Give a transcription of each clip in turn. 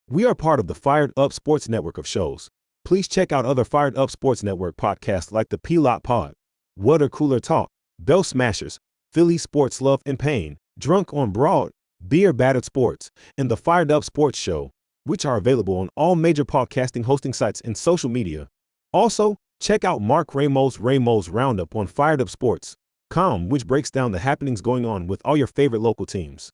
We are part of the Fired Up Sports Network of shows. Please check out other Fired Up Sports Network podcasts like the P-Lot Pod, Water Cooler Talk, Bell Smashers, Philly Sports Love and Pain, Drunk on Broad, Beer Battered Sports, and the Fired Up Sports Show, which are available on all major podcasting hosting sites and social media. Also, check out Mark Ramos' Roundup on firedupsports.com, which breaks down the happenings going on with all your favorite local teams.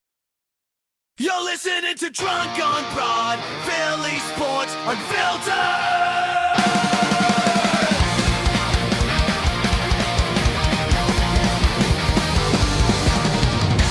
You're listening to Drunk on Broad, Philly Sports Unfiltered!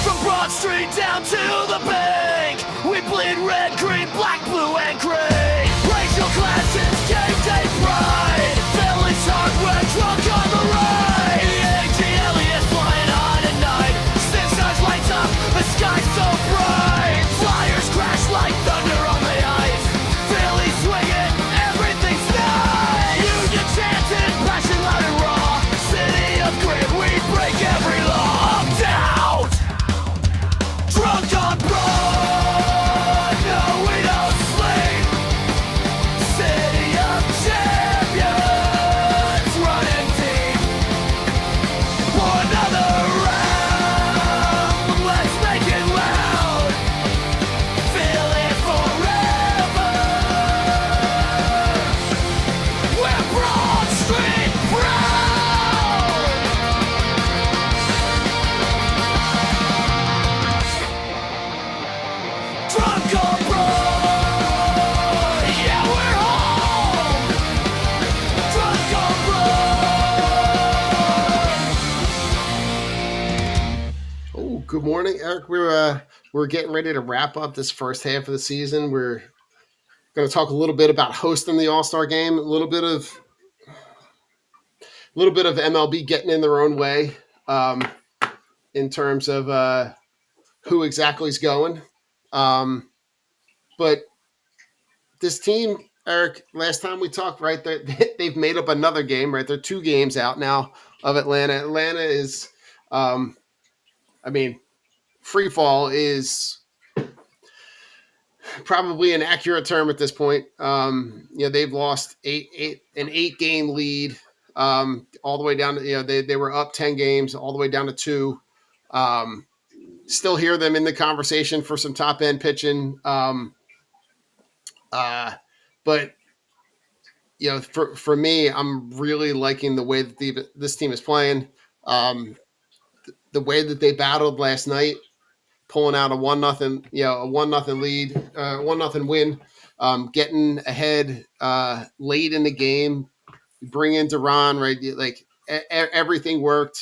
From Broad Street down to the bank, we bleed red, green, black, blue, and gray. Racial class and game day pride. Philly's hardware, drunk on the ride. The aliens flying on at night. Six stars lights up, the sky's so bright. Flyers crash like thunder on the ice. Philly swinging, everything's nice. Union chanting, passion loud and raw. City of grit, we break every law. Down, drunk on broad. No, we don't sleep. City of champions, running deep. For another round, let's make it loud. Feel it forever. We're Broad Street proud. Drunk on Broad, yeah, we're home. Drunk on Broad. Oh, good morning, Eric. We're getting ready to wrap up this first half of the season. We're going to talk a little bit about hosting the All-Star game, a little bit of MLB getting in their own way in terms of who exactly is going. But this team, Eric, last time we talked, right, they've made up another game, right? They're 2 games out now of Atlanta. Atlanta is, free fall is probably an accurate term at this point. They've lost an 8-game lead all the way down to, they were up 10 games all the way down to 2. Still hear them in the conversation for some top end pitching. But for me, I'm really liking the way that this team is playing. The way that they battled last night, pulling out a 1-0 lead, 1-0 win, getting ahead late in the game, bring in Duran, right? Like everything worked.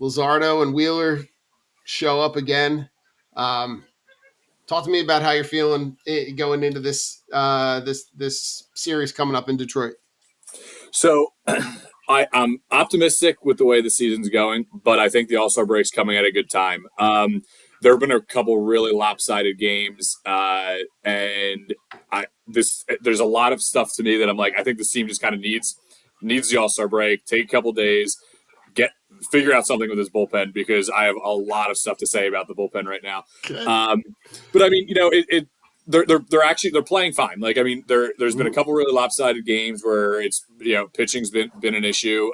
Luzardo and Wheeler show up again. Talk to me about how you're feeling going into this this series coming up in Detroit. So I'm optimistic with the way the season's going, but I think the All-Star break's coming at a good time. There have been a couple really lopsided games, and there's a lot of stuff to me that I'm like, I think this team just kind of needs the All-Star break, take a couple days, figure out something with this bullpen, because I have a lot of stuff to say about the bullpen right now. Okay. But I mean, they're playing fine. Like, I mean, there's been a couple really lopsided games where it's, pitching's been an issue.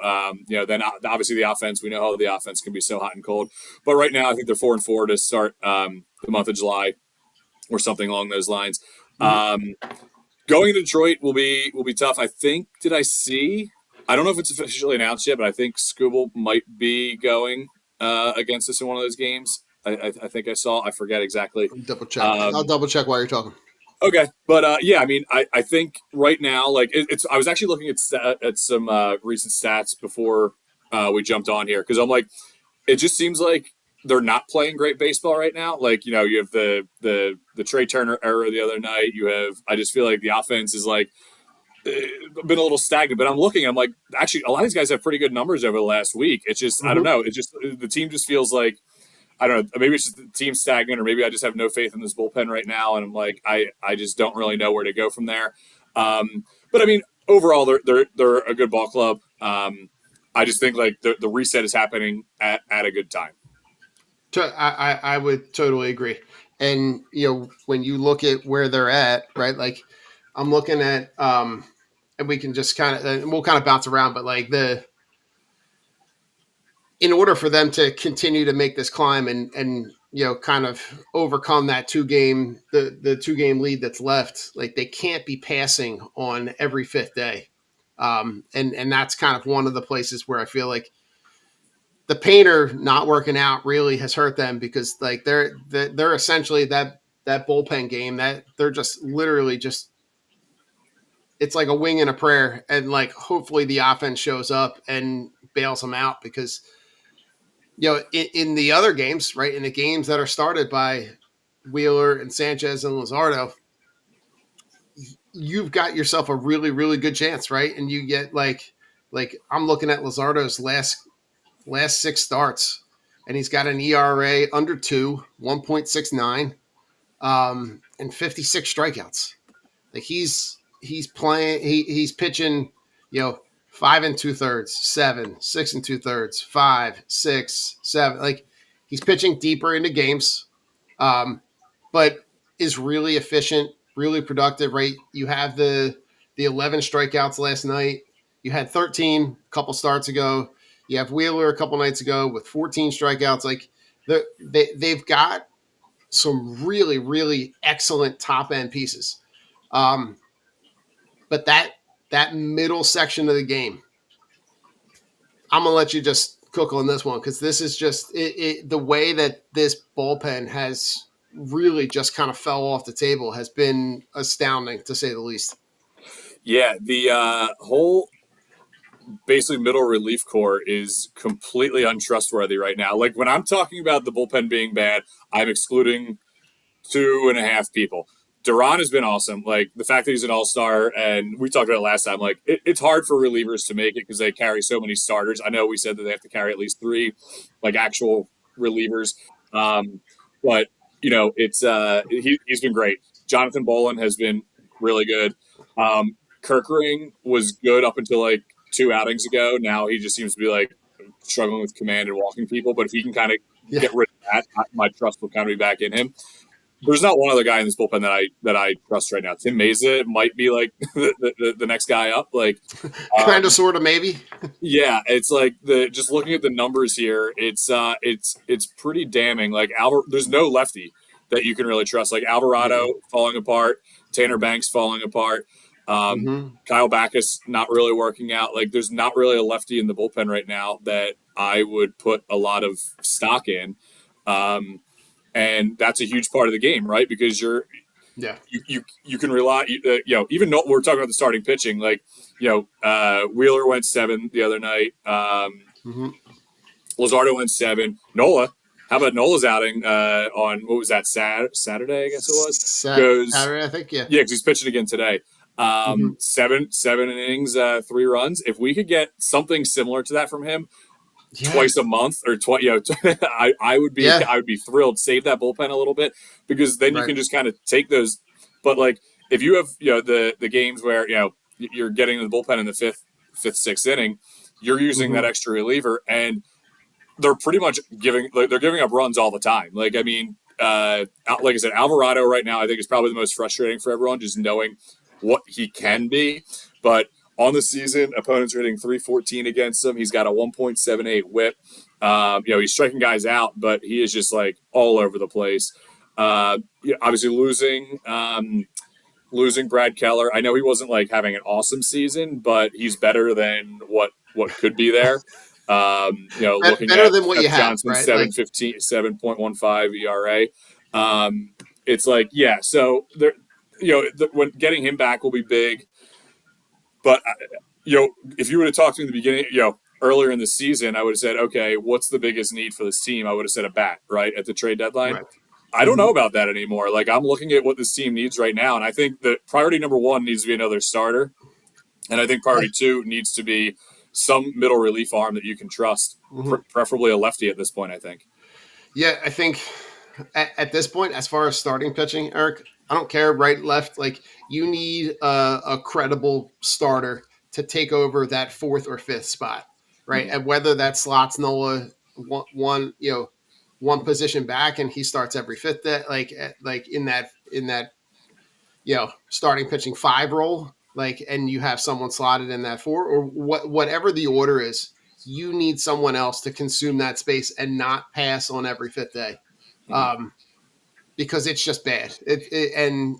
Then obviously the offense, we know how the offense can be so hot and cold. But right now, I think they're 4-4 to start the month of July, or something along those lines. Going to Detroit will be tough. I think. I don't know if it's officially announced yet, but I think Skubal might be going against us in one of those games. I think I saw. I forget exactly. Double check. I'll double check while you're talking. Okay, but I mean, I think right now, like it's. I was actually looking at some recent stats before we jumped on here, because I'm like, it just seems like they're not playing great baseball right now. Like, you have the Trey Turner era the other night. I just feel like the offense is like been a little stagnant, but I'm like, actually, a lot of these guys have pretty good numbers over the last week. It's just, I don't know. It's just, the team just feels like, I don't know, maybe it's just the team's stagnant, or maybe I just have no faith in this bullpen right now. And I'm like, I just don't really know where to go from there. But I mean, overall, they're a good ball club. I just think like the reset is happening at a good time. I would totally agree. And when you look at where they're at, right? Like I'm looking at, and we can just we'll kind of bounce around, but like in order for them to continue to make this climb and kind of overcome that the 2 game lead that's left, like they can't be passing on every fifth day. And that's kind of one of the places where I feel like the painter not working out really has hurt them, because like they're essentially that bullpen game that they're just literally just, it's like a wing and a prayer, and like hopefully the offense shows up and bails them out, because in the other games, right, in the games that are started by Wheeler and Sanchez and Luzardo, you've got yourself a really really good chance, right? And you get like I'm looking at Luzardo's last 6 starts, and he's got an ERA under 2, 1.69, and 56 strikeouts. Like he's playing, he's pitching, 5 2/3, 7, 6 2/3, 5, 6, 7. Like he's pitching deeper into games, but is really efficient, really productive. Right? You have the 11 strikeouts last night. You had 13 a couple starts ago. You have Wheeler a couple nights ago with 14 strikeouts. Like they've got some really really excellent top end pieces. But that middle section of the game, I'm gonna let you just cook on this one, because this is just the way that this bullpen has really just kind of fell off the table has been astounding, to say the least. Yeah, the whole basically middle relief core is completely untrustworthy right now. Like when I'm talking about the bullpen being bad, I'm excluding 2.5 people. Duran has been awesome. Like the fact that he's an all-star, and we talked about it last time. Like it's hard for relievers to make it because they carry so many starters. I know we said that they have to carry at least 3, like actual relievers. But it's he's been great. Jonathan Bolin has been really good. Kirkring was good up until like 2 outings ago. Now he just seems to be like struggling with command and walking people. But if he can kind of get rid of that, my trust will kind of be back in him. There's not one other guy in this bullpen that I trust right now. Tim Meza might be like the next guy up. Like kind of, sort of, maybe. Yeah, it's like just looking at the numbers here, it's pretty damning. Like there's no lefty that you can really trust. Like Alvarado falling apart, Tanner Banks falling apart, Kyle Backus not really working out. Like there's not really a lefty in the bullpen right now that I would put a lot of stock in. And that's a huge part of the game, right? Because you can rely, even though we're talking about the starting pitching, like, Wheeler went 7 the other night. Luzardo went 7. Nola, how about Nola's outing on, what was that, Saturday, I guess it was? Saturday, I think, yeah. Yeah, because he's pitching again today. 7 innings, 3 runs. If we could get something similar to that from him, twice a month or I would be thrilled. Save that bullpen a little bit, because then you can just kind of take those. But like if you have the games where you're getting the bullpen in the fifth, 6th inning, you're using that extra reliever, and they're pretty much giving up runs all the time. Like I mean, like I said, Alvarado right now I think is probably the most frustrating for everyone, just knowing what he can be, but. On the season, opponents are hitting .314 against him. He's got a 1.78 whip. He's striking guys out, but he is just like all over the place. Obviously losing Brad Keller. I know he wasn't like having an awesome season, but he's better than what could be there. Looking better at than what you have, Johnson, right? 7.15 ERA. It's like, yeah. So there, when getting him back will be big. But, if you would have talked to me in the beginning, earlier in the season, I would have said, okay, what's the biggest need for this team? I would have said a bat, right, at the trade deadline. Right. I don't know about that anymore. Like, I'm looking at what this team needs right now, and I think that priority number 1 needs to be another starter. And I think priority 2 needs to be some middle relief arm that you can trust, preferably a lefty at this point, I think. Yeah, I think at this point, as far as starting pitching, Eric, I don't care right, left. Like you need a credible starter to take over that 4th or 5th spot, right? And whether that slots Nola one, one position back and he starts every fifth day, like in that starting pitching 5 role, like, and you have someone slotted in that 4 or whatever the order is, you need someone else to consume that space and not pass on every fifth day, Mhm. because it's just bad. And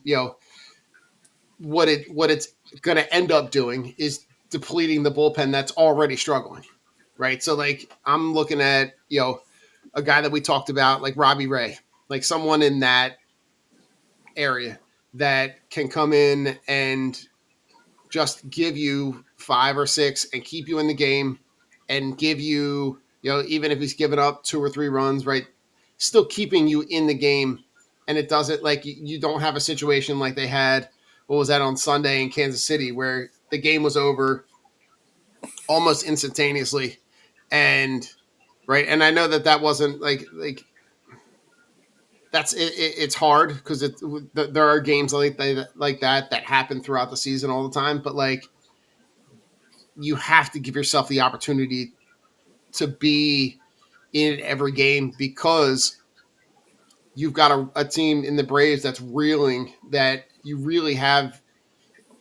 what it's going to end up doing is depleting the bullpen that's already struggling, right? So like I'm looking at a guy that we talked about, like Robbie Ray, like someone in that area that can come in and just give you 5 or 6 and keep you in the game and give you, even if he's given up 2 or 3 runs, right, still keeping you in the game. And it doesn't, like, you don't have a situation like they had, what was that, on Sunday in Kansas City, where the game was over almost instantaneously. And right. And I know that wasn't like that's it's hard because there are games like that happen throughout the season all the time. But like, you have to give yourself the opportunity to be in every game, because you've got a team in the Braves that's reeling, that you really have,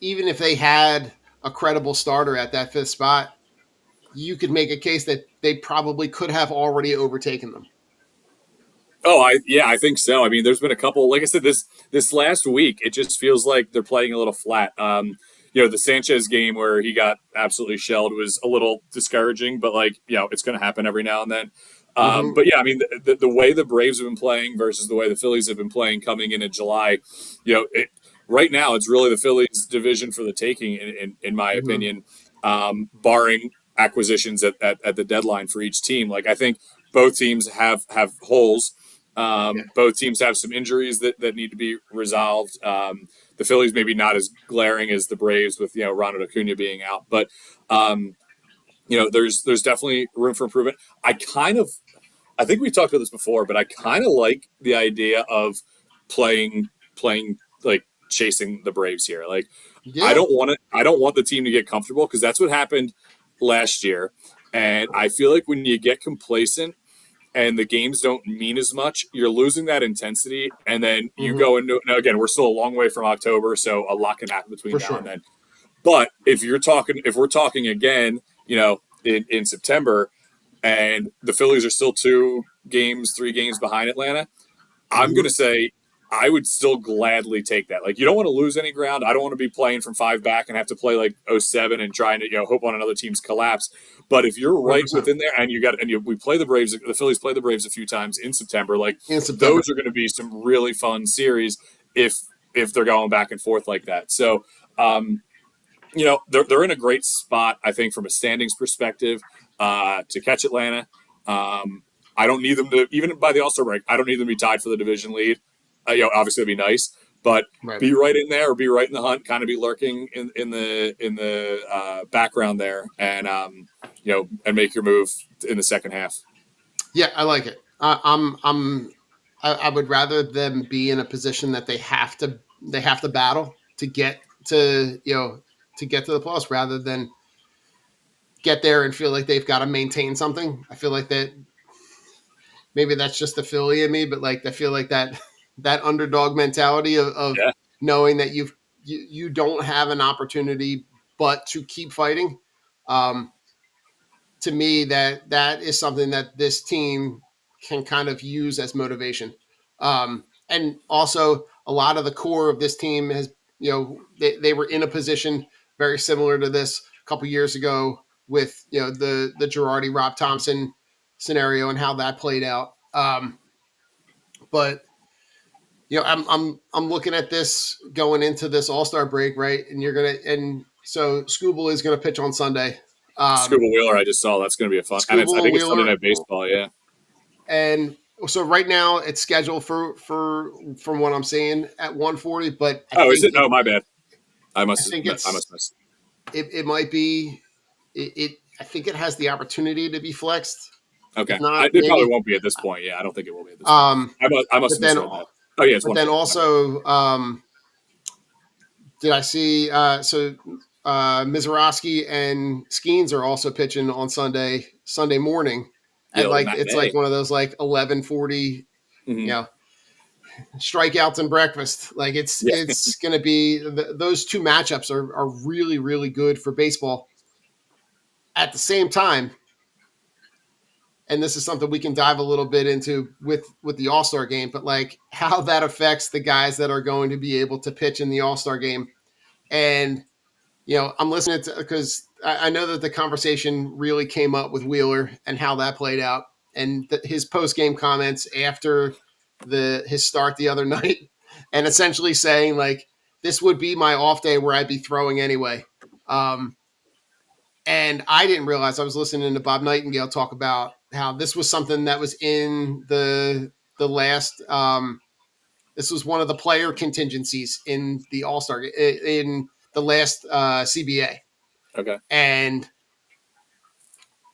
even if they had a credible starter at that 5th spot, you could make a case that they probably could have already overtaken them. Oh, I think so. I mean, there's been a couple. Like I said, this last week, it just feels like they're playing a little flat. The Sanchez game where he got absolutely shelled was a little discouraging, but like, it's going to happen every now and then. Mm-hmm. But yeah, I mean, the way the Braves have been playing versus the way the Phillies have been playing coming in July, right now it's really the Phillies division for the taking, in my Mm-hmm. opinion, barring acquisitions at the deadline for each team. Like I think both teams have holes. Yeah. Both teams have some injuries that need to be resolved. The Phillies maybe not as glaring as the Braves with Ronald Acuna being out, but there's definitely room for improvement. I think we talked about this before, but I kind of like the idea of playing like chasing the Braves here. Like Yeah. I don't want the team to get comfortable because that's what happened last year, and I feel like when you get complacent and the games don't mean as much, you're losing that intensity. And then you Mm-hmm. go into, now again, we're still a long way from October, so a lot can happen between For now and sure. then. But if we're talking again, in September, and the Phillies are still 3 games behind Atlanta, I'm going Mm-hmm. to say I would still gladly take that. Like, you don't want to lose any ground. I don't want to be playing from 5 back and have to play like '07 and trying to hope on another team's collapse. But if you're right 100%. within there, and we play the Braves, the Phillies play the Braves a few times in September. Like, In September. those are going to be some really fun series if they're going back and forth like that. So, they're in a great spot, I think, from a standings perspective, to catch Atlanta. I don't need them to, even by the All-Star break, I don't need them to be tied for the division lead. Obviously it'd be nice, but Right. be right in there or be right in the hunt, kind of be lurking in the background there, and make your move in the second half. Yeah, I like it. I would rather them be in a position that they have to battle to get to the plus, rather than get there and feel like they've got to maintain something. I feel like that maybe that's just the Philly in me, but like I feel like that underdog mentality of Yeah. knowing that you don't have an opportunity but to keep fighting. Um, to me, that is something that this team can kind of use as motivation. And also, a lot of the core of this team has, they were in a position very similar to this a couple years ago with the Girardi Rob Thompson scenario and how that played out. But I'm looking at this going into this All Star break, right? And so Scooble is gonna pitch on Sunday. Scuba Um, Wheeler, I just saw that's going to be a fun, and I Scooble and think it's Sunday Wheeler, Night Baseball. Yeah. and so right now it's scheduled for from what I'm seeing at 1:40, but I Oh, is think it? Oh, my bad. I I must think I must miss. it might be it I think it has the opportunity to be flexed. If Okay, not, it probably maybe. won't be at this point. Yeah, I don't think it will be at this point. Um, I must but have then misread that. Oh yeah, it's but one then forty. My bad. also did I see Mizorowski and Skeens are also pitching on Sunday morning. And the like it's like matinee. one of those like 11:40, Mhm. you know, strikeouts and breakfast. Like Yeah. it's going to be those two matchups are really really good for baseball. At the same time, and this is something we can dive a little bit into with the All-Star game, but like how that affects the guys that are going to be able to pitch in the All-Star game. And I'm listening to, because I know that the conversation really came up with Wheeler and how that played out, and his post game comments after his start the other night, and essentially saying like this would be my off day where I'd be throwing anyway. And I didn't realize, I was listening to Bob Nightingale talk about how this was something that was in the last. This was one of the player contingencies in the All Star in the last CBA, Okay. and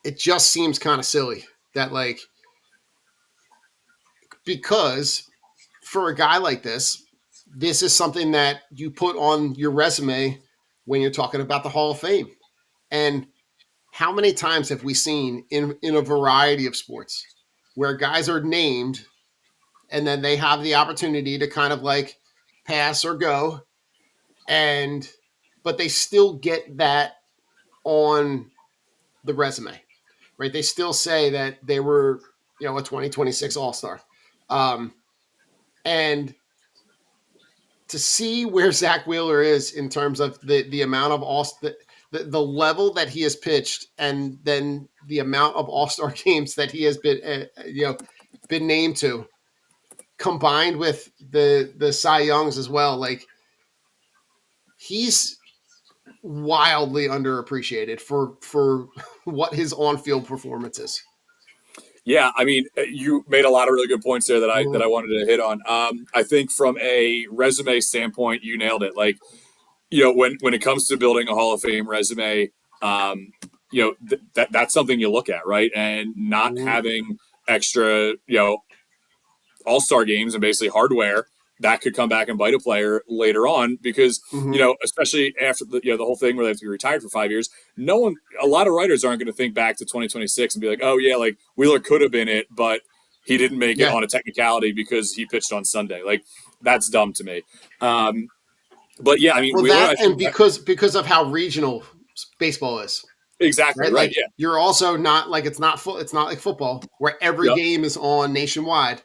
it just seems kind of silly that like, because for a guy like this is something that you put on your resume when you're talking about the Hall of Fame. And how many times have we seen in a variety of sports where guys are named and then they have the opportunity to kind of like pass or go, and but they still get that on the resume, right? They still say that they were, a 2026 All-Star. And to see where Zach Wheeler is in terms of the amount of the level that he has pitched, and then the amount of All-Star games that he has been named to, combined with the Cy Youngs as well, like he's wildly underappreciated for what his on-field performance is. Yeah, I mean, you made a lot of really good points there that I wanted to hit on. I think from a resume standpoint, you nailed it. Like, when it comes to building a Hall of Fame resume, that's something you look at, right? And not having extra, all-star games and basically hardware that could come back and bite a player later on, because especially after the whole thing where they have to be retired for 5 years, a lot of writers aren't going to think back to 2026 and be like, oh yeah, like Wheeler could have been it, but he didn't make it Yeah. on a technicality because he pitched on Sunday. Like, that's dumb to me. But yeah, I mean, Well, Wheeler, I that, think and because of how regional baseball is, exactly right? right. Like Yeah, you're also not like, it's not like football where every yep, game is on nationwide.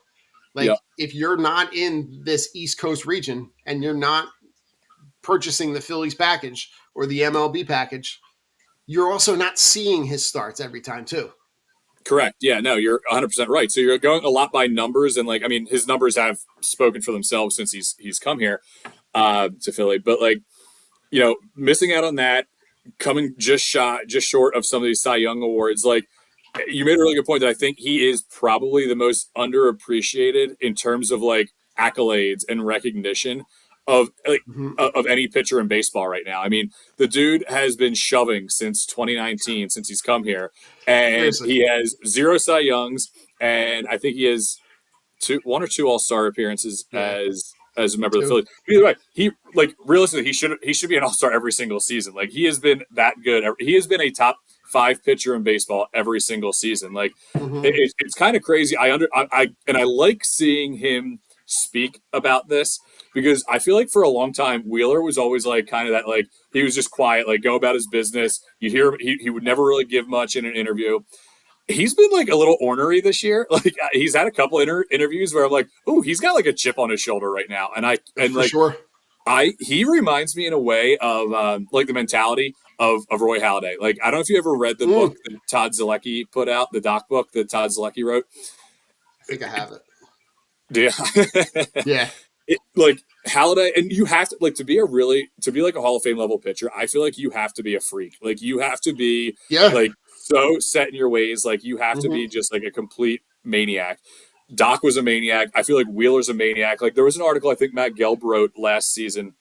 Like yep, if you're not in this East Coast region and you're not purchasing the Phillies package or the MLB package, you're also not seeing his starts every time too. correct. Yeah, no, you're 100% right. So you're going a lot by numbers, and like, I mean, his numbers have spoken for themselves since he's come here to Philly. But like, missing out on that, coming just short of some of these Cy Young awards. Like, you made a really good point that I think he is probably the most underappreciated in terms of like accolades and recognition of like of any pitcher in baseball right now. I mean, the dude has been shoving since 2019, since he's come here, and Seriously. he has 0 Cy Youngs, and I think he has one or two All-Star appearances Yeah. as a member of the Two. Phillies. Either way, he, like, realistically, he should be an All-Star every single season. Like, he has been that good. He has been a top 5 pitcher in baseball every single season. Like, it's kind of crazy. I like seeing him speak about this, because I feel like for a long time Wheeler was always like kind of that, like, he was just quiet, like, go about his business. You'd hear he would never really give much in an interview. He's been like a little ornery this year. Like, he's had a couple interviews where I'm like, oh, he's got like a chip on his shoulder right now, and For like, sure. he reminds me in a way of like the mentality of Roy Halladay. Like, I don't know if you ever read the book that Todd Zalecki put out, the doc book that Todd Zalecki wrote. I think I have it. Yeah. Yeah. Like Halladay, and you have to, like, to be like a Hall of Fame level pitcher, I feel like you have to be a freak. Like, you have to be Yeah. like so set in your ways. Like, you have to be just like a complete maniac. Doc was a maniac. I feel like Wheeler's a maniac. Like, there was an article I think Matt Gelb wrote last season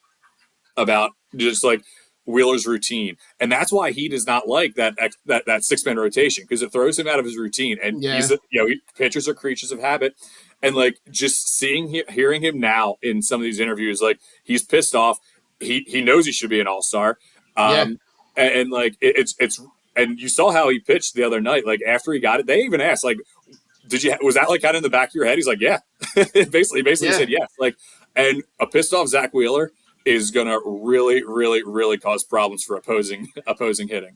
about just like Wheeler's routine, and that's why he does not like that 6-man rotation, because it throws him out of his routine. And Yeah. pitchers are creatures of habit, and like, just hearing him now in some of these interviews, like, he's pissed off. He knows he should be an all-star. Yeah. And like, it's and you saw how he pitched the other night. Like after he got it, they even asked, like, was that like kind of in the back of your head? He's like, yeah. basically Yeah, said yes. Like, and a pissed off Zach Wheeler is gonna really, really, really cause problems for opposing hitting.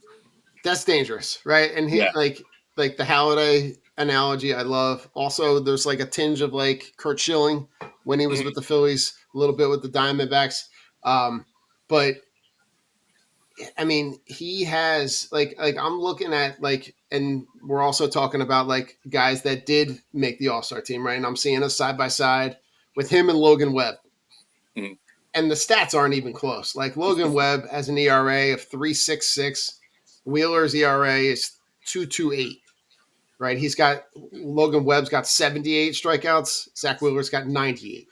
that's dangerous, right? And he Yeah. like the Halliday analogy, I love. Also, there's like a tinge of like Kurt Schilling when he was Mhm. with the Phillies, a little bit with the Diamondbacks. But I mean, he has like I'm looking at like, and we're also talking about like guys that did make the All Star team, right? And I'm seeing us side by side with him and Logan Webb, Mhm. and the stats aren't even close. Like Logan Webb has an ERA of 3.66. Wheeler's ERA is 2.28. Right? Logan Webb's got 78 strikeouts. Zach Wheeler's got 98.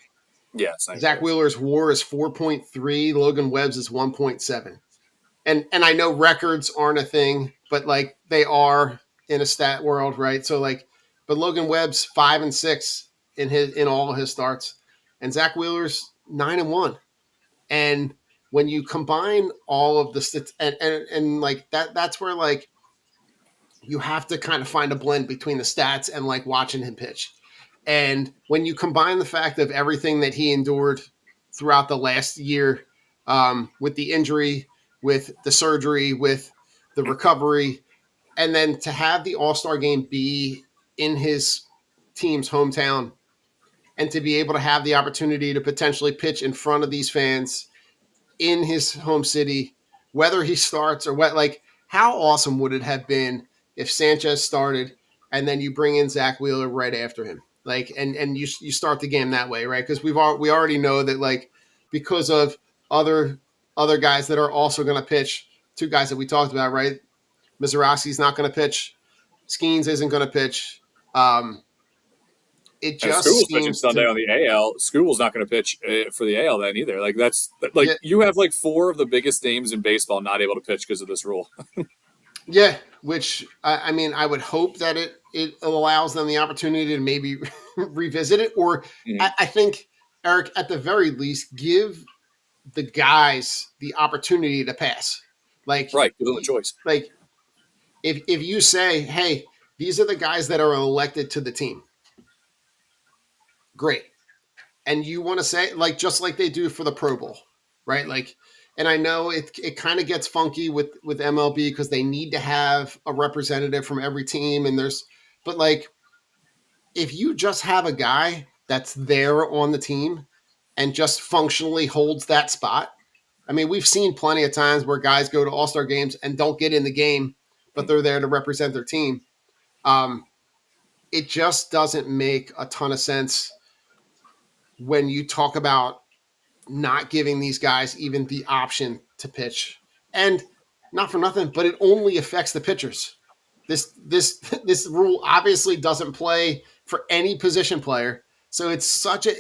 Yeah, it's nice. Zach Wheeler's WAR is 4.3. Logan Webb's is 1.7. And I know records aren't a thing, but like they are in a stat world, right? So like, but Logan Webb's 5-6 in all of his starts, and Zach Wheeler's 9-1. And when you combine all of the stats, and like that's where like you have to kind of find a blend between the stats and like watching him pitch. And when you combine the fact of everything that he endured throughout the last year, with the injury, with the surgery, with the recovery, and then to have the All Star game be in his team's hometown and to be able to have the opportunity to potentially pitch in front of these fans in his home city, whether he starts or what, like how awesome would it have been if Sanchez started and then you bring in Zach Wheeler right after him, like, and you start the game that way, right? Because we already know that like because of other other guys that are also going to pitch, two guys that we talked about, right? Mizrachi's not going to pitch, Skeens isn't going to pitch. Um, it And just School's pitching seems Sunday to on the AL. School's not going to pitch for the AL then either. Like that's like yeah, you have like four of the biggest names in baseball not able to pitch because of this rule. yeah, which I mean, I would hope that it allows them the opportunity to maybe revisit it, or Mhm. I think Eric, at the very least, give the guys the opportunity to pass. Like, Right, give them a choice. like if you say, hey, these are the guys that are elected to the team, great, and you want to say like just like they do for the Pro Bowl, right? Like, and I know it kind of gets funky with MLB because they need to have a representative from every team, and but like if you just have a guy that's there on the team and just functionally holds that spot. I mean, we've seen plenty of times where guys go to All-Star games and don't get in the game, but they're there to represent their team. Um, it just doesn't make a ton of sense when you talk about not giving these guys even the option to pitch. And not for nothing, but it only affects the pitchers. This rule obviously doesn't play for any position player. So it's such a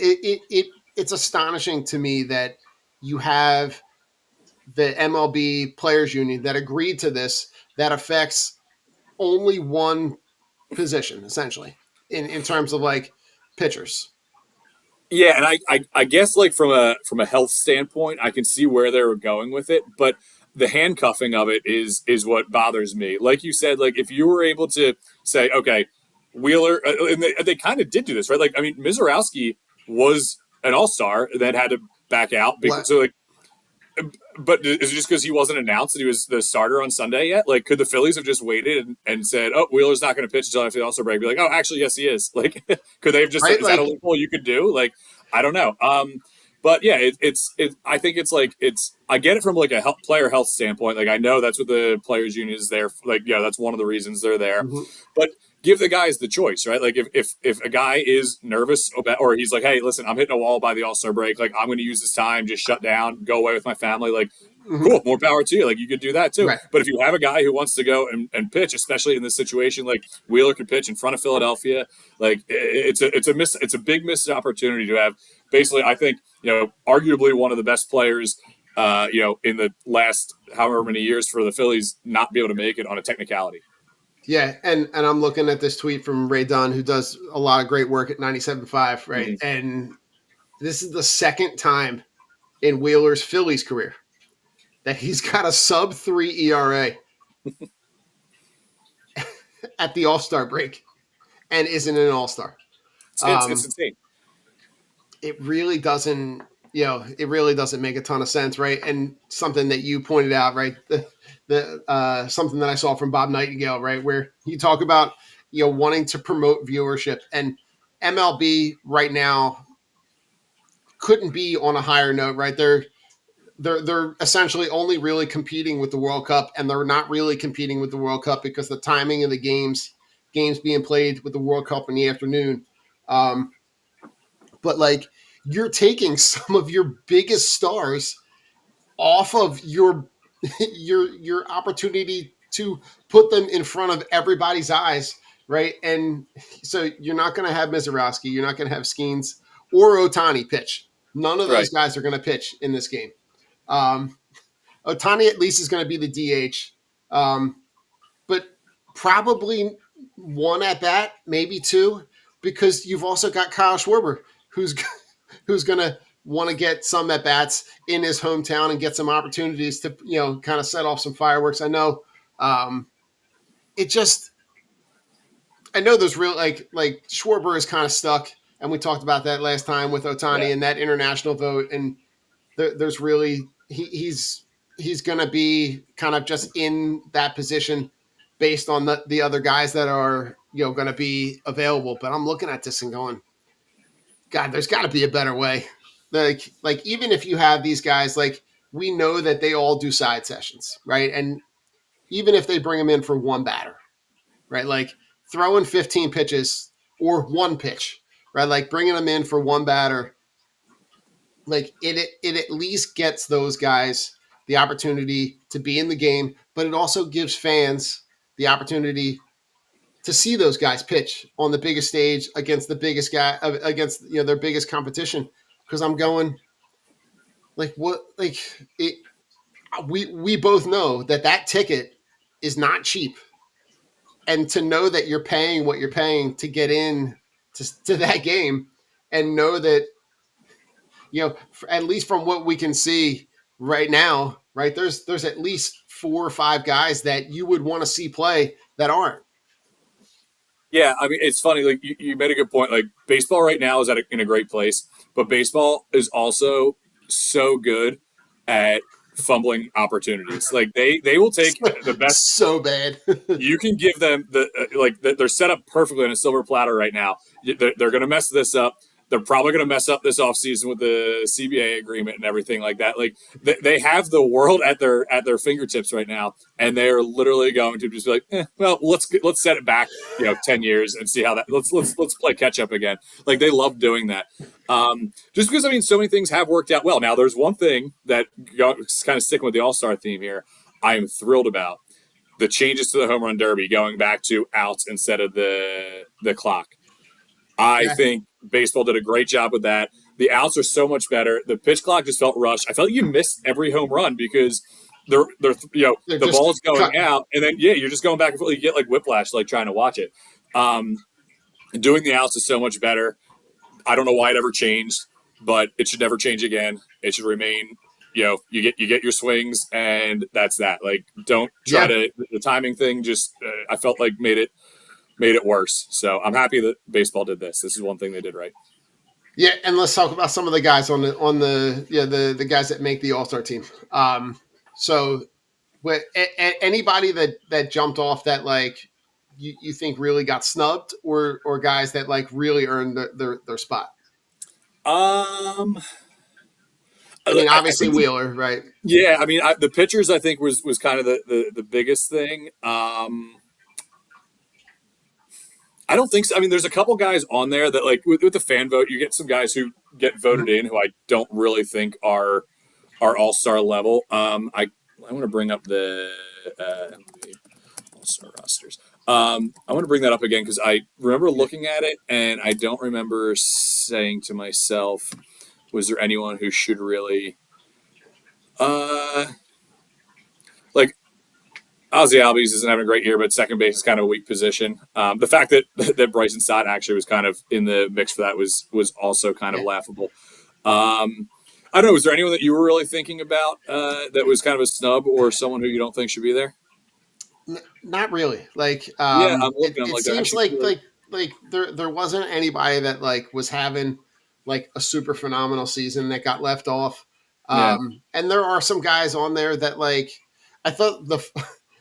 it's astonishing to me that you have the MLB players union that agreed to this that affects only one position essentially in terms of like pitchers. Yeah, and I guess like from a health standpoint, I can see where they were going with it, but the handcuffing of it is what bothers me. Like you said, like if you were able to say, okay, Wheeler, and they kind of did do this, right? Like I mean, Mizorowski was an all star that had to back out because so like but is it just because he wasn't announced that he was the starter on Sunday yet? Like, could the Phillies have just waited and said, "Oh, Wheeler's not going to pitch until after the All-Star break"? Be like, "Oh, actually, yes, he is." Like, could they have just said, Right? "Is that a Like loophole you could do?" Like, I don't know. But yeah, I think it's like it's. I get it from like a player health standpoint. Like, I know that's what the players' union is there. Like, yeah, that's one of the reasons they're there. mhm. But give the guys the choice, right? Like if a guy is nervous about, or he's like, hey, listen, I'm hitting a wall by the All Star break. Like I'm going to use this time, just shut down, go away with my family. Like Mhm. cool, more power to you. Like you could do that too. Right. But if you have a guy who wants to go and pitch, especially in this situation, like Wheeler could pitch in front of Philadelphia, like it's a big missed opportunity to have. Basically, I think arguably one of the best players, in the last however many years for the Phillies not be able to make it on a technicality. Yeah, and I'm looking at this tweet from Ray Dunn, who does a lot of great work at 97.5, right? Mm-hmm. And this is the second time in Wheeler's Phillies career that he's got a sub 3 ERA. at the All-Star break and isn't an All-Star. It's insane. It really doesn't, it really doesn't make a ton of sense, right? And something that you pointed out, right? The something that I saw from Bob Nightingale, right, where you talk about wanting to promote viewership, and MLB right now couldn't be on a higher note, right? They're essentially only really competing with the World Cup, and they're not really competing with the World Cup because the timing of the games being played with the World Cup in the afternoon. But like, you're taking some of your biggest stars off of your opportunity to put them in front of everybody's eyes, right? And so you're not going to have Mizorowski, you're not going to have Skeens or Otani pitch. None of Right. those guys are going to pitch in this game. Otani at least is going to be the DH, but probably one at bat, maybe two, because you've also got Kyle Schwarber, who's going to want to get some at bats in his hometown and get some opportunities to kind of set off some fireworks. I know, it just I know there's real like Schwarber is kind of stuck, and we talked about that last time with Yeah. Otani and that international vote, and there's really he's going to be kind of just in that position based on the other guys that are going to be available. But I'm looking at this and going, God, there's got to be a better way. Like even if you have these guys, like we know that they all do side sessions, right? And even if they bring them in for one batter, right? Like throwing 15 pitches or one pitch, right? Like bringing them in for one batter, like it at least gets those guys the opportunity to be in the game, but it also gives fans the opportunity to see those guys pitch on the biggest stage against the biggest guy against their biggest competition. Because I'm going like what like it. We both know that ticket is not cheap, and to know that you're paying what you're paying to get in to that game, and know that at least from what we can see right now, right, there's at least 4 or 5 guys that you would want to see play that aren't. Yeah, I mean, it's funny. Like you made a good point. Like baseball right now is in a great place, but baseball is also so good at fumbling opportunities. Like they will take the best. So bad. You can give them they're set up perfectly on a silver platter right now. They're going to mess this up. They're probably going to mess up this offseason with the CBA agreement and everything like that. Like they have the world at their fingertips right now, and they are literally going to just be like, well, let's set it back, 10 years and see how that. Let's play catch up again. Like they love doing that. Just because I mean, so many things have worked out well. Now, there's one thing that kind of sticking with the All-Star theme here. I am thrilled about the changes to the home run derby, going back to outs instead of the clock. I think baseball did a great job with that. The outs are so much better. The pitch clock just felt rushed. I felt you missed every home run because they're the ball's going out, and then you're just going back and forth. You get like whiplash, like trying to watch it. Doing the outs is so much better. I don't know why it ever changed, but it should never change again. It should remain. You get your swings, and that's that. Like, don't try to the timing thing. Just I felt like made it worse. So I'm happy that baseball did this. This is one thing they did right. Yeah, and let's talk about some of the guys on the guys that make the All-Star team. So, anybody that jumped off that like you think really got snubbed, or guys that like really earned their spot. I mean, obviously Wheeler, right? Yeah, I mean the pitchers I think was kind of the biggest thing. I don't think so. I mean, there's a couple guys on there that like with the fan vote, you get some guys who get voted in who I don't really think are all-star level. I want to bring up the all-star rosters. I want to bring that up again because I remember looking at it and I don't remember saying to myself, was there anyone who should really like Ozzy Albies isn't having a great year, but second base is kind of a weak position. The fact that Bryson Stott actually was kind of in the mix for that was also kind of laughable. I don't know. Was there anyone that you were really thinking about that was kind of a snub, or someone who you don't think should be there? Not really. Like, Yeah, I'm looking. I'm it like, they're seems actually really. like there wasn't anybody that like was having like a super phenomenal season that got left off. Yeah, And there are some guys on there that like I thought the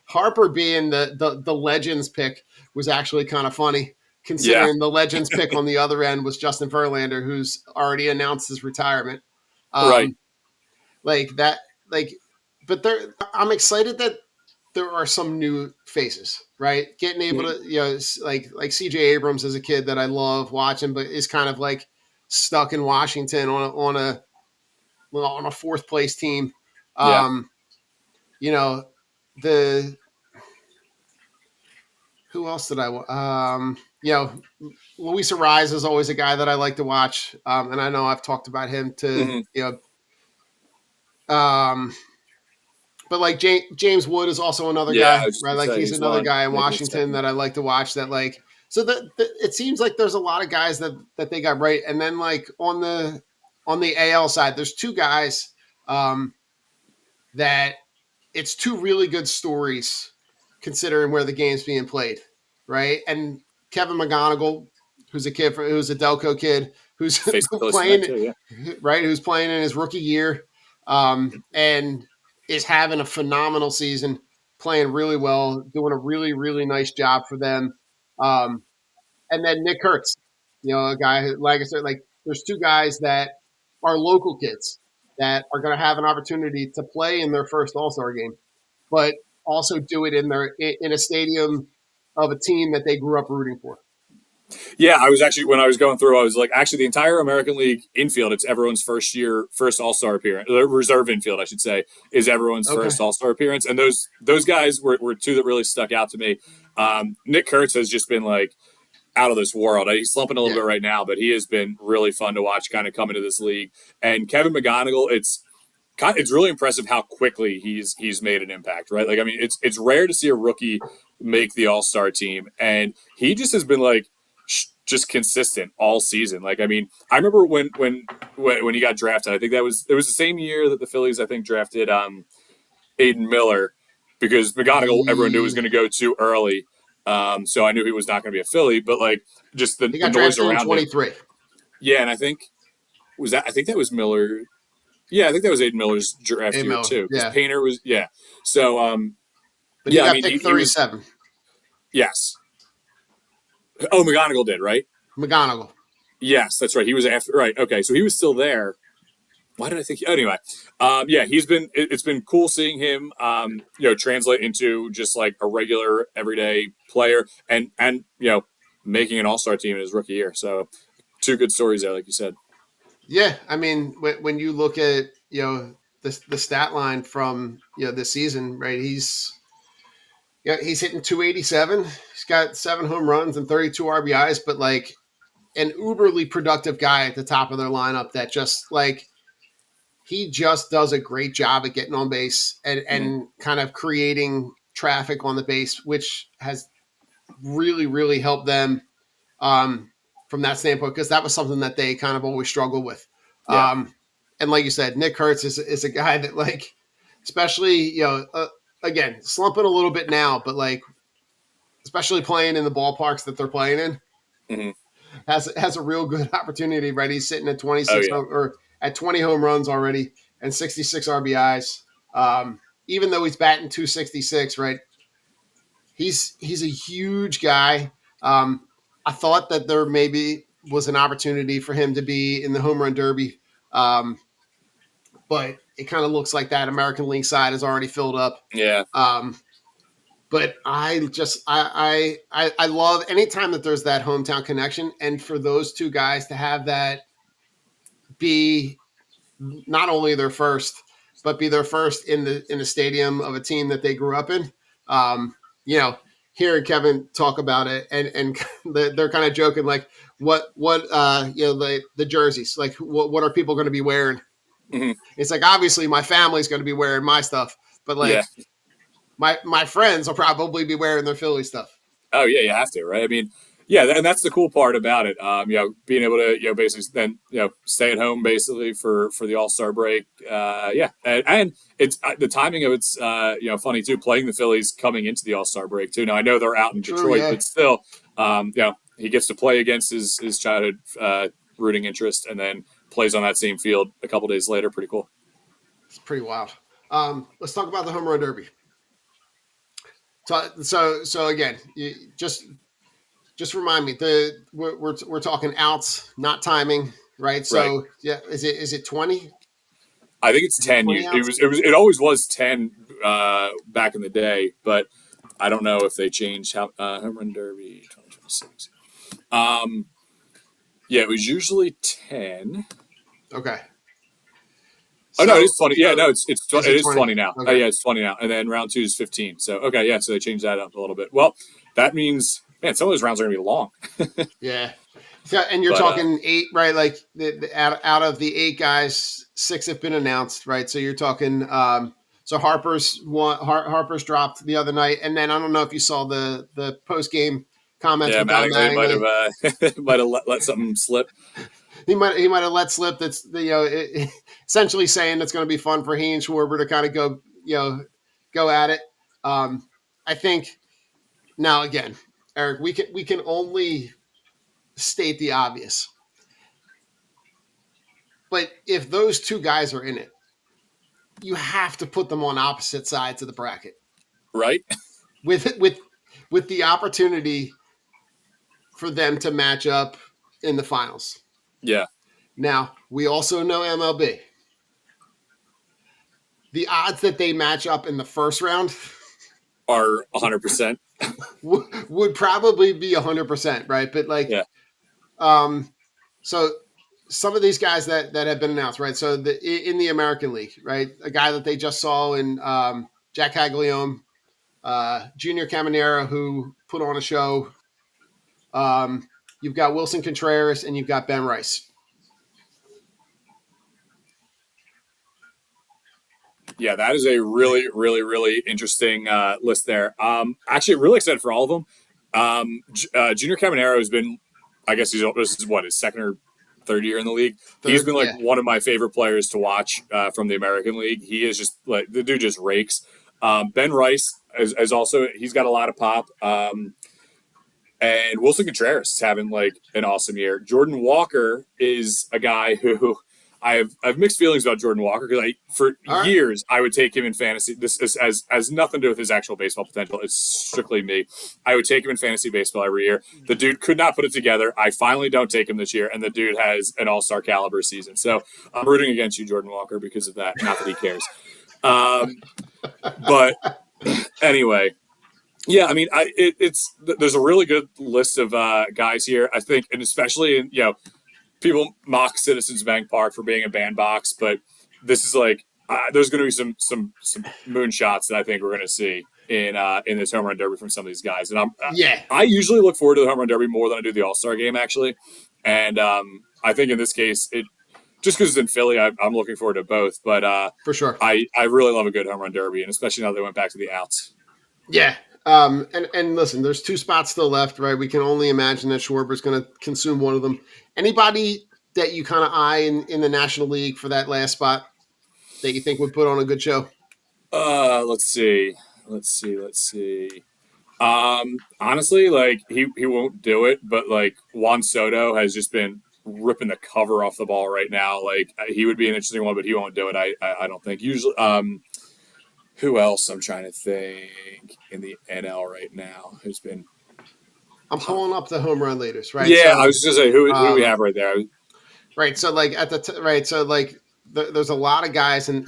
Harper being the Legends pick was actually kind of funny, yeah, considering the Legends pick on the other end was Justin Verlander, who's already announced his retirement. right. Um, like that, like, but there, I'm excited that there are some new faces, right? Getting able Mhm. to, like CJ Abrams as a kid that I love watching, but is kind of like stuck in Washington on a fourth place team. Yeah, Um, you know, the who else did I? Luis Arise is always a guy that I like to watch, and I know I've talked about him to hmm, um, but like James Wood is also another yeah. I guy, was just right? gonna Like say he's he's another one guy in making a step Washington in. that I like to watch. That like so it seems like there's a lot of guys that they got right, and then like on the AL side, there's two guys that it's two really good stories considering where the game's being played, right? And Kevin McGonigal, who's a Delco kid, who's Faced the Phillies tonight playing too. Yeah, right, who's playing in his rookie year, and is having a phenomenal season, playing really well, doing a really really nice job for them. Um, and then Nick Kurtz, a guy who, like I said, like there's two guys that are local kids that are going to have an opportunity to play in their first All Star game, but also do it in a stadium of a team that they grew up rooting for. yeah. I was actually when I was going through, I was like, actually, the entire American League infield, it's everyone's first All Star appearance. The reserve infield, I should say, is everyone's Okay. first All Star appearance, and those guys were two that really stuck out to me. Nick Kurtz has just been like out of this world. He's slumping a little Yeah. bit right now, but he has been really fun to watch kind of come into this league. And Kevin McGonigal, it's really impressive how quickly he's made an impact, right? Like, I mean, it's rare to see a rookie make the All Star team, and he just has been like just consistent all season. Like, I mean, I remember when he got drafted. I think it was the same year that the Phillies I think drafted Aiden Miller because McGonigal everyone knew was going to go too early. So I knew he was not going to be a Philly, but like just He the got noise drafted in around him. 23. Yeah, and I think that was Miller. Yeah, I think that was Aiden Miller's draft A year Miller. too because Yeah. Painter was So But he yeah, I got mean picked he was 37. yes. Oh, McGonigal did right. McGonigal. Yes, that's right. He was after right. Okay, so he was still there. Why did I think? Anyway, yeah, It's been cool seeing him, translate into just like a regular everyday player, and making an All Star team in his rookie year. So, two good stories there, like you said. Yeah, I mean, when you look at the stat line from this season, right? He's hitting 287. He's got 7 home runs and 32 RBIs, but like an uberly productive guy at the top of their lineup that just like he just does a great job at getting on base Mm-hmm. and kind of creating traffic on the base, which has really really helped them um, from that standpoint because that was something that they kind of always struggled with. Yeah. And like you said, Nick Kurtz is a guy that like, especially again slumping a little bit now, but like especially playing in the ballparks that they're playing in Mm-hmm. has a real good opportunity. Right, he's sitting at Oh 26 yeah. or at 20 home runs already and 66 RBIs. Even though he's batting 266, right? He's a huge guy. I thought that there maybe was an opportunity for him to be in the home run derby, but it kind of looks like that American League side is already filled up. Yeah. But I love anytime that there's that hometown connection, and for those two guys to have that be not only their first, but be their first in the stadium of a team that they grew up in. Um, you know, hearing Kevin talk about it, and they're kind of joking like, what the jerseys like, what are people going to be wearing? Mm-hmm. It's like obviously my family's going to be wearing my stuff, but Yeah. like my friends will probably be wearing their Philly stuff. Oh yeah, you have to, right? I mean, Yeah, and that's the cool part about it. Being able to, basically then, stay at home basically for the All-Star break. Yeah, and it's the timing of it's, funny too. Playing the Phillies coming into the All-Star break too. Now I know they're out in True, Detroit, yeah. but still, he gets to play against his childhood rooting interest, and then plays on that same field a couple days later. Pretty cool. It's pretty wild. Let's talk about the home run derby. So again, just remind me. We're talking outs, not timing, right? Right. So yeah, is it 20? I think it's Is it 10. 20 outs? It always was 10 back in the day, but I don't know if they changed how home run derby 2026. Yeah, it was usually 10. Okay. Oh no, it is So 20. Yeah, no, is it it is 20? 20 now. Oh Okay. yeah, it's 20 now, and then round 2 is 15. So okay, yeah, so they changed that up a little bit. Well, that means, man, some of those rounds are gonna be long. Yeah. So, and you're But talking 8, right? Like out of the 8 guys, 6 have been announced, right? So you're talking. So Harper's dropped the other night, and then I don't know if you saw the post game comments yeah, with Don Mattingly might Mattingly. have might have let something slip. He might have let slip that's essentially saying it's going to be fun for he and Schwarber to kind of go at it. I think now again, Eric, we can only state the obvious, but if those 2 guys are in it, you have to put them on opposite sides of the bracket Right? with the opportunity for them to match up in the finals. Yeah. Now we also know MLB. The odds that they match up in the first round Are 100%. would probably be 100%, right? But like, Yeah. So some of these guys that have been announced, right? So in the American League, right? A guy that they just saw in Jack Caglione, Junior Caminero, who put on a show. You've got Wilson Contreras and you've got Ben Rice. Yeah, that is a really, really, really interesting list there. Actually, really excited for all of them. Junior Caminero has been, I guess this is what, his second or third year in the league. He's been like one of my favorite players to watch from the American League. He is just like, the dude just rakes. Ben Rice is also, he's got a lot of pop. And Wilson Contreras is having like an awesome year. Jordan Walker is a guy who I have mixed feelings about Jordan Walker because for years I would take him in fantasy. This is has nothing to do with his actual baseball potential. It's strictly me. I would take him in fantasy baseball every year. The dude could not put it together. I finally don't take him this year, and the dude has an all-star caliber season. So I'm rooting against you, Jordan Walker, because of that. Not that he cares. But anyway. Yeah, I mean, there's a really good list of guys here, I think, and especially people mock Citizens Bank Park for being a bandbox, but this is like there's going to be some moonshots that I think we're going to see in this home run derby from some of these guys, and I usually look forward to the home run derby more than I do the All-Star game actually, and I think in this case it. Just because it's in Philly, I'm looking forward to both, but for sure, I really love a good home run derby, and especially now they went back to the outs. Yeah. And listen, there's 2 spots still left, right? We can only imagine that Schwarber's going to consume one of them. Anybody that you kind of eye in the National League for that last spot that you think would put on a good show? Let's see. Honestly, like he won't do it, but like Juan Soto has just been ripping the cover off the ball right now. Like he would be an interesting one, but he won't do it. I don't think. Usually, who else? I'm trying to think in the NL right now who's been. I'm pulling up the home run leaders, right? Yeah, so, I was just gonna say who do we have right there? Right. So like so like there's a lot of guys, and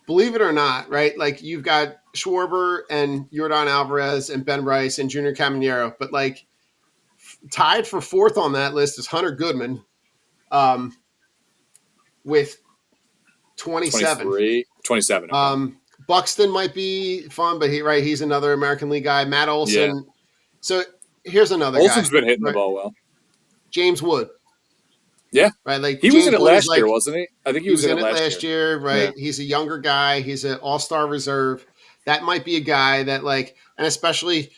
believe it or not, right? Like you've got Schwarber and Yordan Alvarez and Ben Rice and Junior Caminero, but like tied for 4th on that list is Hunter Goodman, with 27. 27. Okay. Buxton might be fun, but he's another American League guy. Matt Olson. Yeah. So here's another Olson's guy. Been hitting the ball well. James Wood. Yeah. Right. Like he was in it last year, wasn't he? I think he was in it last year. Right. Yeah. He's a younger guy. He's an all-star reserve. That might be a guy that and especially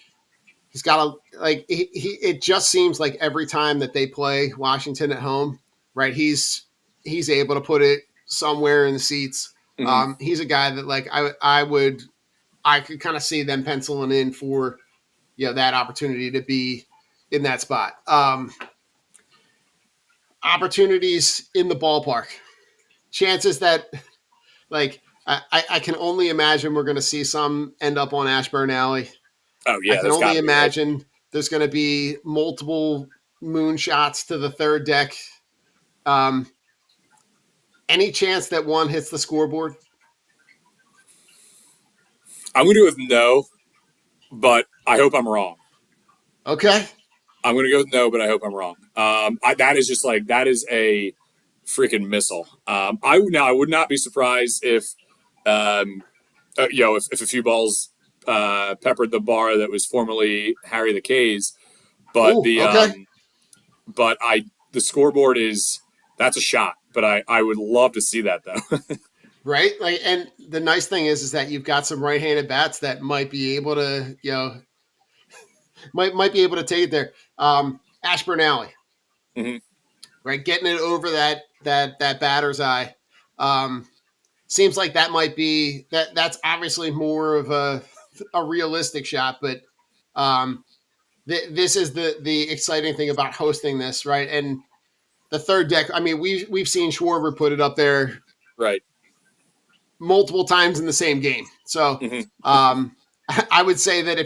He's got a like he. It just seems like every time that they play Washington at home, right? He's able to put it somewhere in the seats. Hmm. He's a guy that like I could kind of see them penciling in for that opportunity to be in that spot. Opportunities in the ballpark, chances that like I can only imagine we're going to see some end up on Ashburn Alley. Oh I yeah, can that's got only to be right. imagine there's going to be multiple moonshots to the third deck. Um, any chance that one hits the scoreboard? I'm going to go with no, but I hope I'm wrong. Okay. I'm going to go with no, but I hope I'm wrong. That is just like that is a freaking missile. I would not be surprised if, um, if a few balls peppered the bar that was formerly Harry the K's, but Oh, okay. the scoreboard is that's a shot. But I would love to see that though. Right. Like, and the nice thing is that you've got some right-handed bats that might be able to, might be able to take it there. Ashburn Alley, Hmm. right? Getting it over that batter's eye. Um, seems like that might be that's obviously more of a realistic shot, but um, this is the exciting thing about hosting this, right? And the third deck. I mean, we've seen Schwarber put it up there Right. multiple times in the same game. So Hmm. I would say that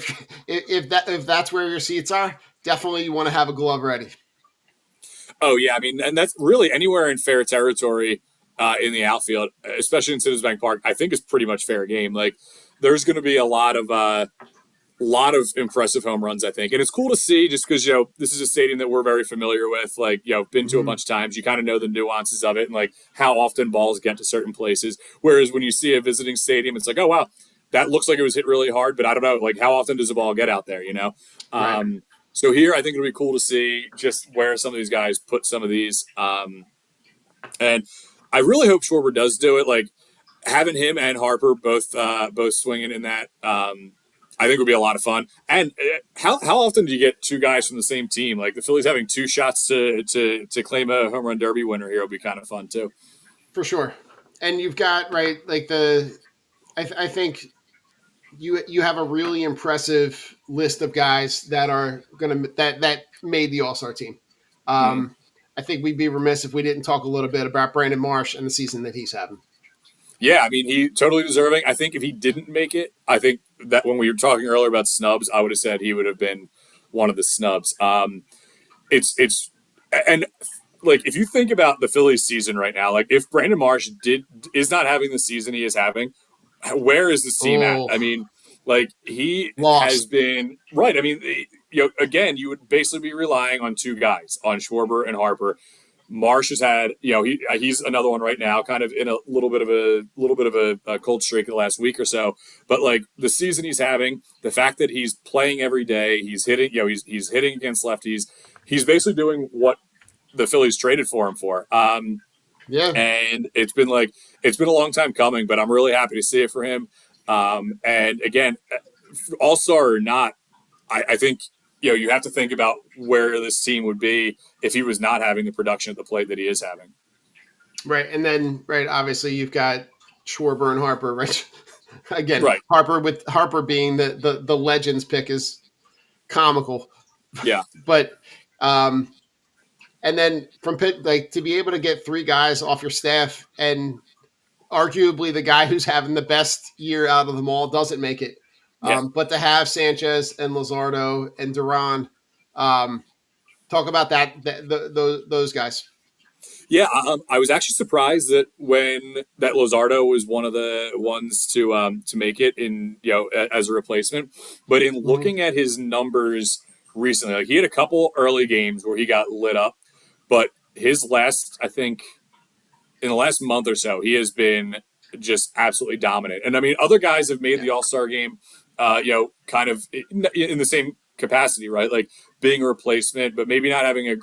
if that's where your seats are, definitely you want to have a glove ready. Oh yeah, I mean, and that's really anywhere in fair territory in the outfield, especially in Citizens Bank Park. I think is pretty much fair game. Like, there's going to be a lot of impressive home runs, I think, and it's cool to see just because this is a stadium that we're very familiar with. Like, been to a Mm-hmm. bunch of times. You kind of know the nuances of it and like how often balls get to certain places. Whereas when you see a visiting stadium, it's like, oh wow, that looks like it was hit really hard, but I don't know, like how often does the ball get out there? Right. Um, so here, I think it'll be cool to see just where some of these guys put some of these. And I really hope Schwarber does do it. Like having him and Harper both swinging in that. I think would be a lot of fun. And how often do you get two guys from the same team? Like the Phillies having two shots to claim a home run derby winner here will be kind of fun too. For sure. And you've got right like I think you have a really impressive list of guys that are gonna that made the All Star team. Mhm. Um, I think we'd be remiss if we didn't talk a little bit about Brandon Marsh and the season that he's having. Yeah, I mean he totally deserving. I think if he didn't make it, I think that when we were talking earlier about snubs, I would have said he would have been one of the snubs. It's and like if you think about the Phillies season right now, like if Brandon Marsh is not having the season he is having, where is this team at? Oh, I mean, like he has lost. been right. I mean, again, you would basically be relying on two guys, on Schwarber and Harper. Marsh has had, he's another one right now, kind of in a little bit of a cold streak the last week or so. But like the season he's having, the fact that he's playing every day, he's hitting, he's hitting against lefties. He's basically doing what the Phillies traded for him for. Yeah. And it's been a long time coming, but I'm really happy to see it for him. And again, All Star or not, I think you have to think about where this team would be if he was not having the production at the plate that he is having. Right. And then right, obviously you've got Schwarber and Harper, right? Again, Right. Harper being the legends pick is comical. Yeah. But and then from Pitt, like to be able to get three guys off your staff and arguably the guy who's having the best year out of them all doesn't make it. Yeah. But to have Sanchez and Luzardo and Duran, talk about those guys. Yeah, I was actually surprised that when that Lozardo was one of the ones to make it in as a replacement, but in Mm-hmm. looking at his numbers recently, like he had a couple early games where he got lit up, but his last I think in the last month or so, he has been just absolutely dominant. And I mean, other guys have made Yeah. the All Star game, kind of in the same capacity, right? Like, being a replacement, but maybe not having a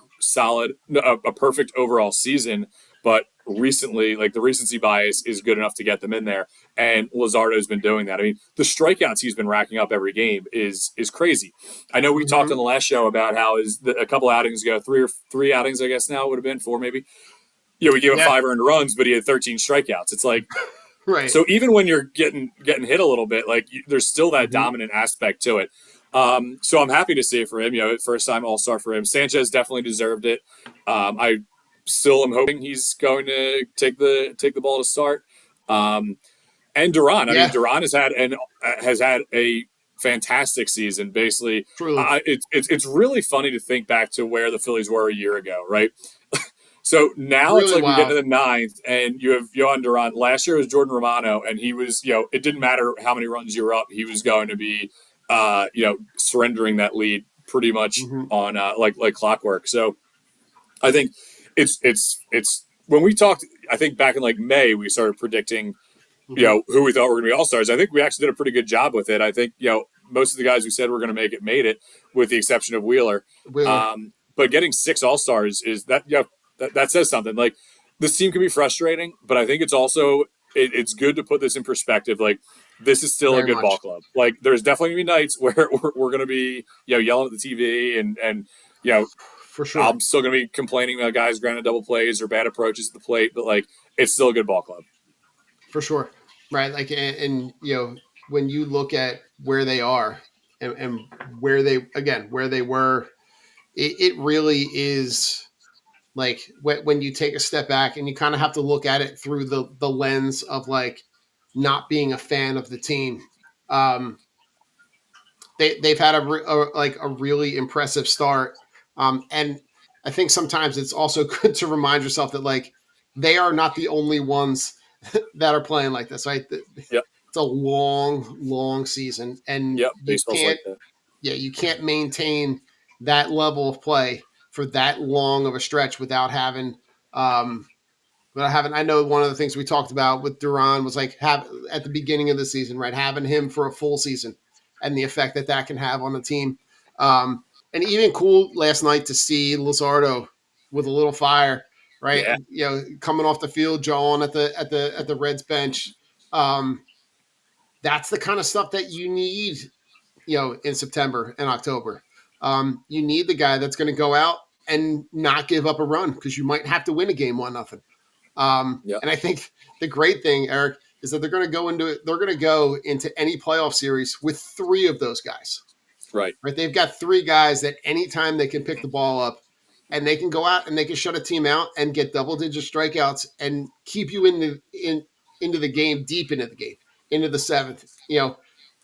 perfect overall season. But like this guy has been, right? Like he's another one right now, kind of in a little bit of a cold streak the last week or so. But like the season he's having, the fact that he's playing every day, he's hitting against lefties. He's basically doing what the Phillies traded for him for. but recently, like the recency bias is good enough to get them in there. And Luzardo's been doing that. I mean, the strikeouts he's been racking up every game is crazy. I know we talked on the last show about how a couple outings ago, three outings, I guess now it would have been 4 maybe. We gave up 5 earned runs, but he had 13 strikeouts. It's like, right. So even when you're getting hit a little bit, like there's still that dominant aspect to it. So I'm happy to see it for him. First time All-Star for him. Sanchez definitely deserved it. I still am hoping he's going to take the ball to start. And Duran. I mean, Duran has had a fantastic season. Basically, it's really funny to think back to where the Phillies were a year ago, right? So now it's like we get to the 9th, and you have Yohan Duran. Last year was Jordan Romano, and he was, it didn't matter how many runs you were up, he was going to be, surrendering that lead pretty much on like clockwork. So I think it's when we talked, I think back in like May, we started predicting, who we thought were going to be all-stars. I think we actually did a pretty good job with it. I think, most of the guys who said were going to make it made it, with the exception of Wheeler. But getting 6 all-stars is that, that says something. Like, this team can be frustrating, but I think it's also it's good to put this in perspective. Like, this is still a good ball club. Like, there's definitely gonna be nights where we're gonna be yelling at the TV and for sure I'm still gonna be complaining about guys grounding double plays or bad approaches at the plate, but like it's still a good ball club. For sure, right? Like, and when you look at where they are and where they were, it really is. Like when you take a step back and you kind of have to look at it through the lens of like not being a fan of the team. They've had a really impressive start. And I think sometimes it's also good to remind yourself that like they are not the only ones that are playing like this, right? Yep. It's a long season, and you can't, like that. You can't maintain that level of play for that long of a stretch without having. I know one of the things we talked about with Duran was like at the beginning of the season, right? Having him for a full season and the effect that can have on the team. And even cool last night to see Luzardo with a little fire, right? Yeah. Coming off the field, jawing at the Reds bench. That's the kind of stuff that you need, in September and October. You need the guy that's going to go out and not give up a run because you might have to win a game 1-0. And I think the great thing, Eric, is that they're going to go into any playoff series with 3 of those guys. Right. They've got 3 guys that anytime they can pick the ball up and they can go out and they can shut a team out and get double-digit strikeouts and keep you into the game, deep into the game, into the 7th.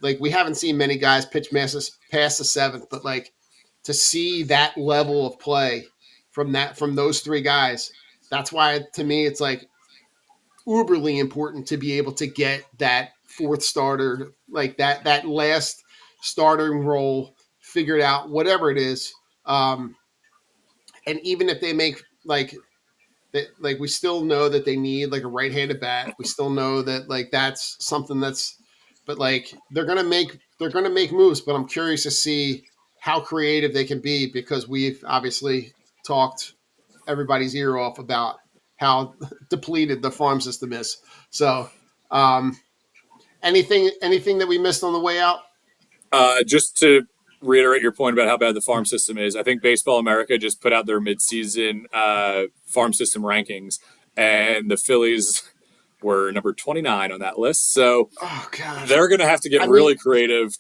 Like we haven't seen many guys pitch past the 7th, but like to see that level of play from those 3 guys, that's why to me it's like uberly important to be able to get that 4th starter, like that last starting role figured out, whatever it is. And even if they make like we still know that they need like a right-handed bat. We still know that like that's something but like they're gonna make moves. But I'm curious to see how creative they can be because we've obviously talked everybody's ear off about how depleted the farm system is. So, anything that we missed on the way out? Just to reiterate your point about how bad the farm system is, I think Baseball America just put out their midseason farm system rankings, and the Phillies were number 29 on that list. So they're going to have to get really creative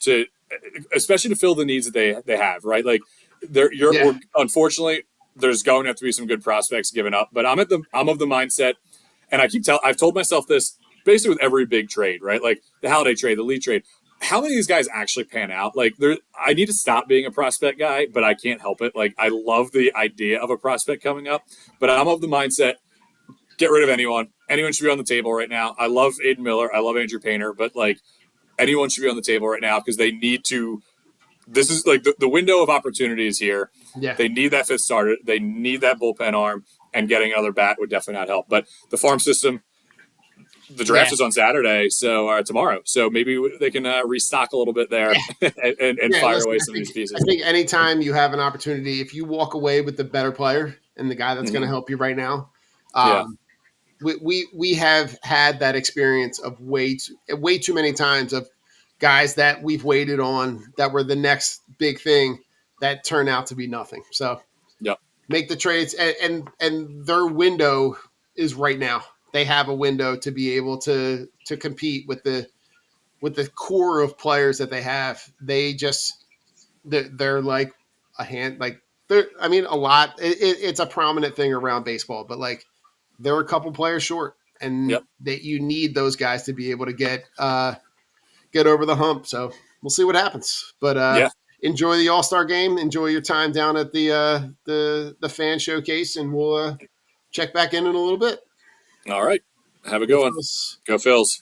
especially to fill the needs that they have, right? Like unfortunately, there's going to have to be some good prospects given up, but I'm of the mindset, and I've told myself this basically with every big trade, right? Like the Holiday trade, the Lee trade. How many of these guys actually pan out? Like, I need to stop being a prospect guy, but I can't help it. Like, I love the idea of a prospect coming up, but I'm of the mindset, get rid of anyone. Anyone should be on the table right now. I love Aiden Miller. I love Andrew Painter, but like, anyone should be on the table right now because they need to. This is like the window of opportunity is here. Yeah. They need that 5th starter. They need that bullpen arm, and getting another bat would definitely not help. But the farm system, the draft is on Saturday, so tomorrow. So maybe they can restock a little bit there and fire away some of these pieces. I think anytime you have an opportunity, if you walk away with the better player and the guy that's going to help you right now, we have had that experience of way too many times of guys that we've waited on that were the next big thing that turned out to be nothing. So Yep. make the trades, and their window is right now. They have a window to be able to compete with the core of players that they have. They're like a hand, like they're, I mean, a lot. It's a prominent thing around baseball, but like they're a couple players short, and Yep. that you need those guys to be able to get over the hump. So we'll see what happens. But Yeah. enjoy the All-Star game. Enjoy your time down at the fan showcase, and we'll check back in a little bit. All right. Have a Go good one. Phils. Go Phils.